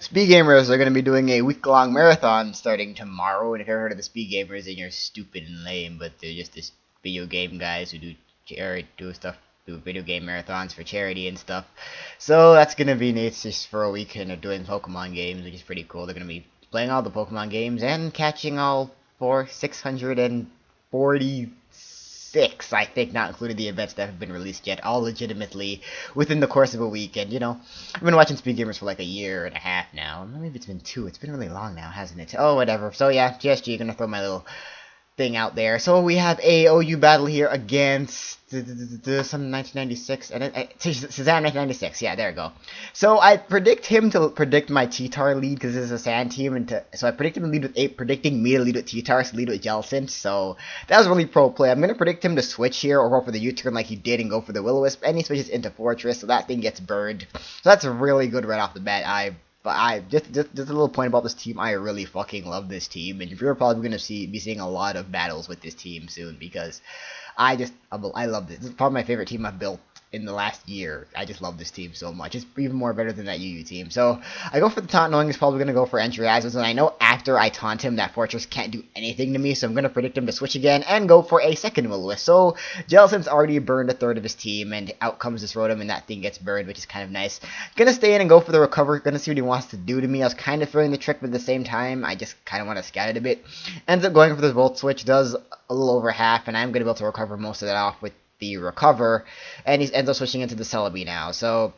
Speed Gamers are going to be doing a week-long marathon starting tomorrow. And if you've ever heard of the Speed Gamers, then you're stupid and lame. But they're just this video game guys who do video game marathons for charity and stuff. So that's going to be Nate's just for a week, and they're doing Pokemon games, which is pretty cool. They're going to be playing all the Pokemon games and catching all 646, I think, not including the events that have been released yet, all legitimately within the course of a week. And, you know, I've been watching Speed Gamers for like a year and a half now. Maybe it's been 2. It's been really long now, hasn't it? Oh, whatever. So, yeah, GSG, gonna throw my little thing out there. So we have a OU battle here against some 1996 and shazam1996. Yeah, there we go. So I predict him to predict my T-Tar lead because this is a sand team, and so I predict him to lead with 8, predicting me to lead with T-Tar, so lead with Jellicent. So that was really pro play. I'm gonna predict him to switch here or go for the U-turn like he did and go for the Will-O-Wisp, and he switches into Fortress, so that thing gets burned. So that's really good right off the bat. Just a little point about this team. I really fucking love this team, and you're probably gonna be seeing a lot of battles with this team soon because I love this. This is probably my favorite team I've built in the last year. I just love this team so much. It's even more better than that UU team. So I go for the taunt, knowing he's probably going to go for entry Ashes, and I know after I taunt him that Fortress can't do anything to me, so I'm going to predict him to switch again and go for a second Will-O-Wisp. So Jellicent's already burned a third of his team, and out comes this Rotom, and that thing gets burned, which is kind of nice. Gonna stay in and go for the recover, gonna see what he wants to do to me. I was kind of throwing the trick, but at the same time, I just kind of want to scout it a bit. Ends up going for the Volt Switch, does a little over half, and I'm gonna be able to recover most of that off with the recover, and he ends up switching into the Celebi now. So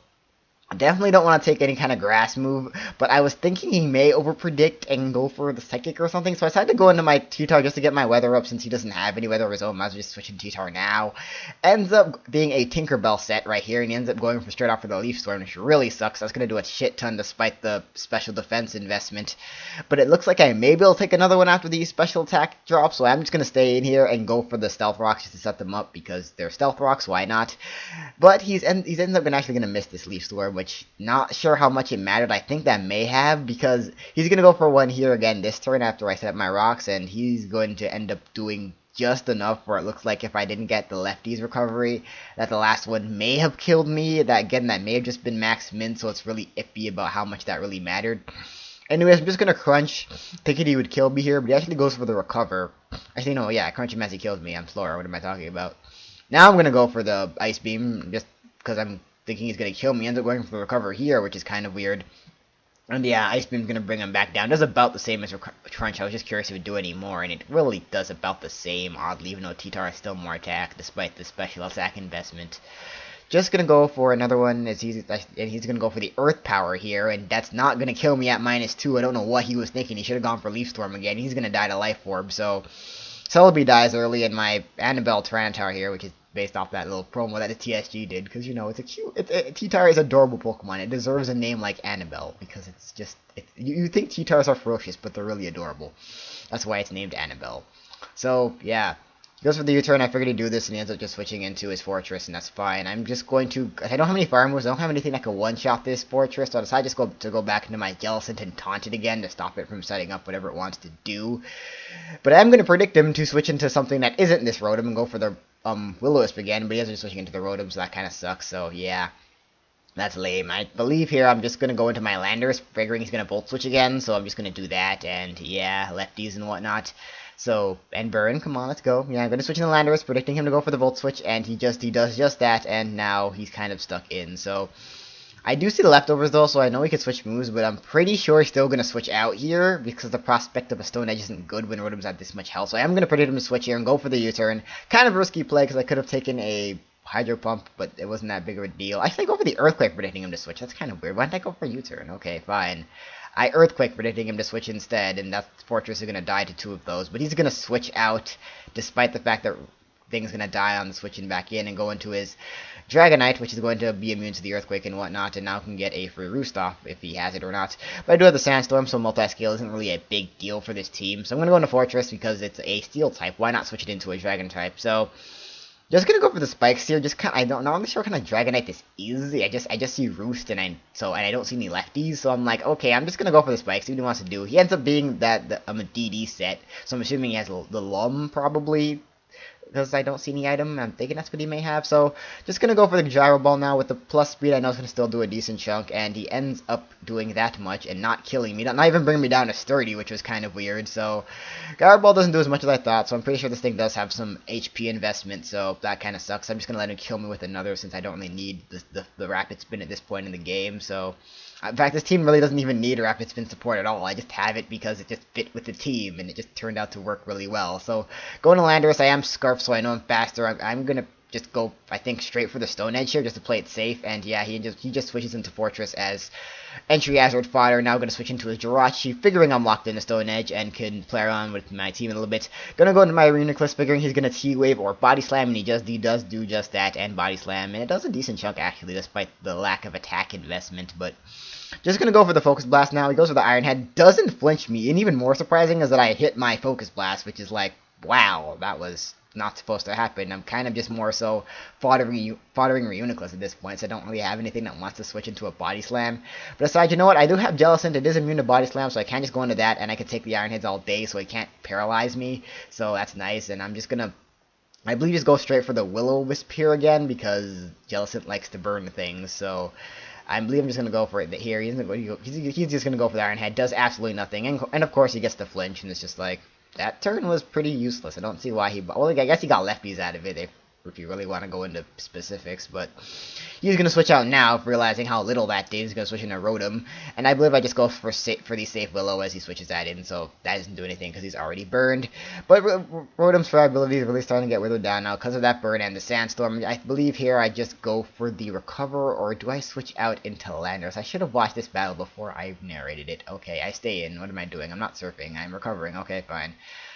I definitely don't want to take any kind of grass move, but I was thinking he may overpredict and go for the Psychic or something, so I decided to go into my T-Tar just to get my weather up since he doesn't have any weather of his own. I was just switching T-Tar now. Ends up being a Tinkerbell set right here, and he ends up going for straight off for the Leaf Storm, which really sucks. I was going to do a shit ton despite the special defense investment, but it looks like I may be able to take another one after the special attack drop, so I'm just going to stay in here and go for the Stealth Rocks just to set them up because they're Stealth Rocks, why not? But he's ended up actually going to miss this Leaf Storm, which not sure how much it mattered. I think that may have, because he's going to go for one here again this turn after I set up my rocks, and he's going to end up doing just enough where it looks like if I didn't get the lefties recovery, that the last one may have killed me. That may have just been max min, so it's really iffy about how much that really mattered. Anyways, I'm just going to crunch, thinking he would kill me here, but he actually goes for the recover. Actually, no, yeah, crunch him as he kills me. I'm slower. What am I talking about? Now I'm going to go for the Ice Beam, just because I'm thinking he's going to kill me. Ends up going for the recover here, which is kind of weird. And yeah, Ice Beam's going to bring him back down. Does about the same as Crunch. I was just curious if it would do any more, and it really does about the same, oddly, even though T-Tar has still more attack, despite the special attack investment. Just going to go for another one, and he's going to go for the Earth Power here, and that's not going to kill me at -2. I don't know what he was thinking. He should have gone for Leaf Storm again. He's going to die to Life Orb, so Celebi dies early, and my Annabelle Tyranitar here, which is based off that little promo that the TSG did, because, you know, T-Tar is adorable Pokemon. It deserves a name like Annabelle, because it's just, you think T-Tars are ferocious, but they're really adorable. That's why it's named Annabelle. So, yeah. He goes for the U-turn. I figured he'd do this, and he ends up just switching into his Fortress, and that's fine. I'm just going to, I don't have any fire moves, I don't have anything that can one-shot this Fortress, so I decided to go back into my Jellicent and taunt it again to stop it from setting up whatever it wants to do. But I'm going to predict him to switch into something that isn't this Rotom and go for the Will-O-Wisp again, but he ends up switching into the Rotom, so that kind of sucks, so yeah. That's lame. I believe here I'm just going to go into my Landorus, figuring he's going to Volt Switch again, so I'm just going to do that, and yeah, lefties and whatnot. So, and burn, come on, let's go. Yeah, I'm going to switch into Landorus, predicting him to go for the Volt Switch, and he does just that, and now he's kind of stuck in. So, I do see the leftovers though, so I know he can switch moves, but I'm pretty sure he's still going to switch out here, because the prospect of a Stone Edge isn't good when Rotom's at this much health. So I am going to predict him to switch here and go for the U-turn. Kind of a risky play, because I could have taken a Hydro Pump, but it wasn't that big of a deal. I should go for the Earthquake predicting him to switch. That's kind of weird. Why didn't I go for U-turn? Okay, fine. I Earthquake predicting him to switch instead, and that Fortress is going to die to 2 of those. But he's going to switch out, despite the fact that Thing's going to die on the switching back in and go into his Dragonite, which is going to be immune to the Earthquake and whatnot, and now can get a free Roost off if he has it or not. But I do have the Sandstorm, so multi-scale isn't really a big deal for this team. So I'm going to go into Fortress because it's a Steel type. Why not switch it into a Dragon type? So just gonna go for the spikes here. Just I'm not really sure what kind of Dragonite this is. I just see Roost and I don't see any lefties. So I'm like, okay, I'm just gonna go for the spikes. See what he wants to do. He ends up being a DD set. So I'm assuming he has the Lum probably. because I don't see any item. I'm thinking that's what he may have. So just going to go for the gyro ball now with the plus speed. I know it's going to still do a decent chunk, and he ends up doing that much and not killing me. Not even bringing me down to sturdy, which was kind of weird. So gyro ball doesn't do as much as I thought, so I'm pretty sure this thing does have some HP investment, so that kind of sucks. I'm just going to let him kill me with another since I don't really need the rapid spin at this point in the game. So in fact, this team really doesn't even need rapid spin support at all. I just have it because it just fit with the team, and it just turned out to work really well. So going to Landorus, I am Scarf, so I know I'm faster. I'm going to just go, I think, straight for the Stone Edge here just to play it safe. And yeah, he just switches into Fortress as entry Azure fodder. Now going to switch into a Jirachi, figuring I'm locked in the Stone Edge and can play around with my team a little bit. Going to go into my Reuniclus, figuring he's going to T-Wave or Body Slam, and he does do just that and Body Slam. And it does a decent chunk, actually, despite the lack of attack investment, but just going to go for the Focus Blast now. He goes for the Iron Head, doesn't flinch me, and even more surprising is that I hit my Focus Blast, which is like, wow, that was not supposed to happen. I'm kind of just more so foddering Reuniclus at this point, so I don't really have anything that wants to switch into a Body Slam. But aside, you know what, I do have Jellicent, it is immune to Body Slam, so I can just go into that, and I can take the Iron Heads all day, so it can't paralyze me, so that's nice, and I'm just going to, I believe, just go straight for the Will-O-Wisp here again, because Jellicent likes to burn things, so I believe I'm just going to go for it here. He's just going to go for the Iron Head. Does absolutely nothing. And of course, he gets the flinch, and it's just like, that turn was pretty useless. I don't see why he... Well, I guess he got lefties out of it, if you really want to go into specifics, but he's going to switch out now, realizing how little that did. He's going to switch into Rotom, and I believe I just go for the safe Willow as he switches that in, so that doesn't do anything because he's already burned. But Rotom's Survivability is really starting to get withered down now because of that burn and the Sandstorm. I believe here I just go for the Recover, or do I switch out into Landorus? I should have watched this battle before I narrated it. Okay, I stay in. What am I doing? I'm not surfing. I'm recovering. Okay, fine.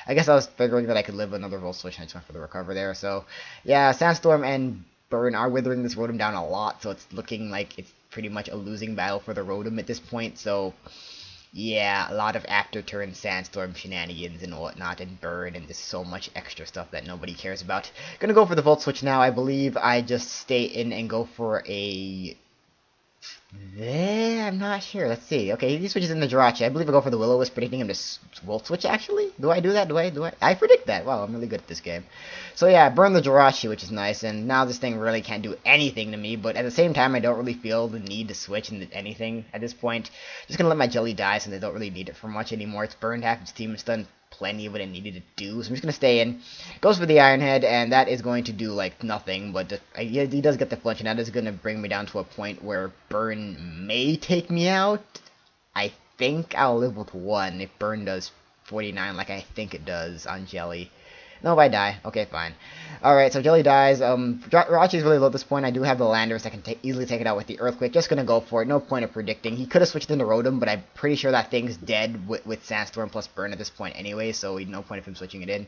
I guess I was figuring that I could live another Volt Switch, and I just went for the Recover there. So, yeah, Sandstorm and Burn are withering this Rotom down a lot, so it's looking like it's pretty much a losing battle for the Rotom at this point. So, yeah, a lot of after-turn Sandstorm shenanigans and whatnot, and Burn, and just so much extra stuff that nobody cares about. Gonna go for the Volt Switch now. I believe I just stay in and go for a... I'm not sure. Let's see. Okay, he switches in the Jirachi. I believe I go for the Will-O-Wisp, predicting him to Volt Switch, actually? Do I do that? Do I? I predict that. Wow, I'm really good at this game. So yeah, burn the Jirachi, which is nice, and now this thing really can't do anything to me, but at the same time, I don't really feel the need to switch into anything at this point. Just gonna let my Jelly die, since I don't really need it for much anymore. It's burned half its team. It's done plenty of what it needed to do, so I'm just going to stay in. Goes for the Iron Head, and that is going to do, like, nothing, but he does get the flinch, and that is going to bring me down to a point where Burn may take me out. I think I'll live with 1 if Burn does 49 like I think it does on Jelly. No, if I die. Okay, fine. Alright, so Jelly dies. Jirachi is really low at this point. I do have the Landorus that can easily take it out with the Earthquake. Just gonna go for it. No point of predicting. He could have switched into Rotom, but I'm pretty sure that thing's dead with Sandstorm plus Burn at this point anyway, so no point of him switching it in.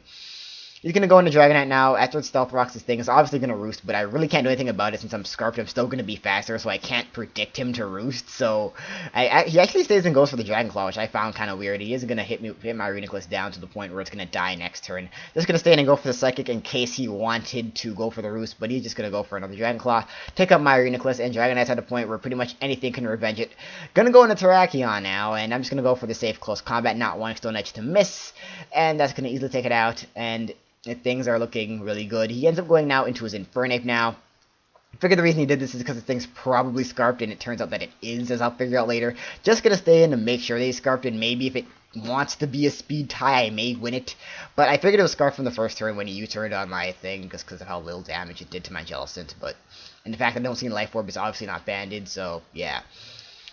He's going to go into Dragonite now. After it Stealth Rocks, this thing is obviously going to Roost, but I really can't do anything about it since I'm Scarfed. I'm still going to be faster, so I can't predict him to Roost. So he actually stays and goes for the Dragon Claw, which I found kind of weird. He isn't going to hit my Reuniclus down to the point where it's going to die next turn. Just going to stay in and go for the Psychic in case he wanted to go for the Roost, but he's just going to go for another Dragon Claw. Take up my Reuniclus, and Dragonite's at a point where pretty much anything can revenge it. Going to go into Terrakion now, and I'm just going to go for the safe close combat, not wanting Stone Edge to miss, and that's going to easily take it out, and things are looking really good. He ends up going now into his Infernape now. I figure the reason he did this is because the thing's probably Scarfed, and it turns out that it is, as I'll figure out later. Just gonna stay in to make sure that he's Scarfed, and maybe if it wants to be a speed tie, I may win it. But I figured it was Scarfed from the first turn when he U-turned on my thing, just because of how little damage it did to my Jellicent. But, and the fact that I don't see Life Orb is obviously not banded, so yeah.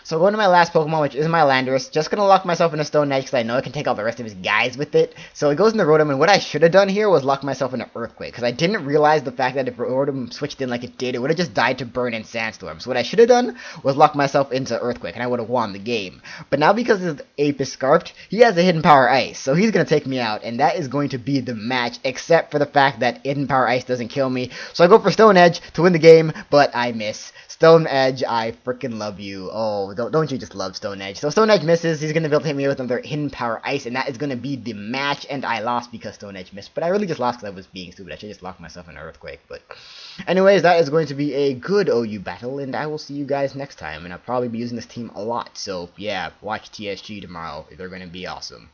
So going to my last Pokemon, which is my Landorus, just going to lock myself in a Stone Edge because I know I can take out the rest of his guys with it. So it goes into Rotom, and what I should have done here was lock myself in an Earthquake, because I didn't realize the fact that if Rotom switched in like it did, it would have just died to Burn and Sandstorm. So what I should have done was lock myself into Earthquake, and I would have won the game. But now because his Ape is Scarfed, he has a Hidden Power Ice, so he's going to take me out, and that is going to be the match, except for the fact that Hidden Power Ice doesn't kill me. So I go for Stone Edge to win the game, but I miss. Stone Edge, I freaking love you. Oh, don't you just love Stone Edge? So Stone Edge misses. He's going to be able to hit me with another Hidden Power Ice, and that is going to be the match, and I lost because Stone Edge missed. But I really just lost because I was being stupid. I should just lock myself in an Earthquake. But anyways, that is going to be a good OU battle, and I will see you guys next time. And I'll probably be using this team a lot. So yeah, watch TSG tomorrow. They're going to be awesome.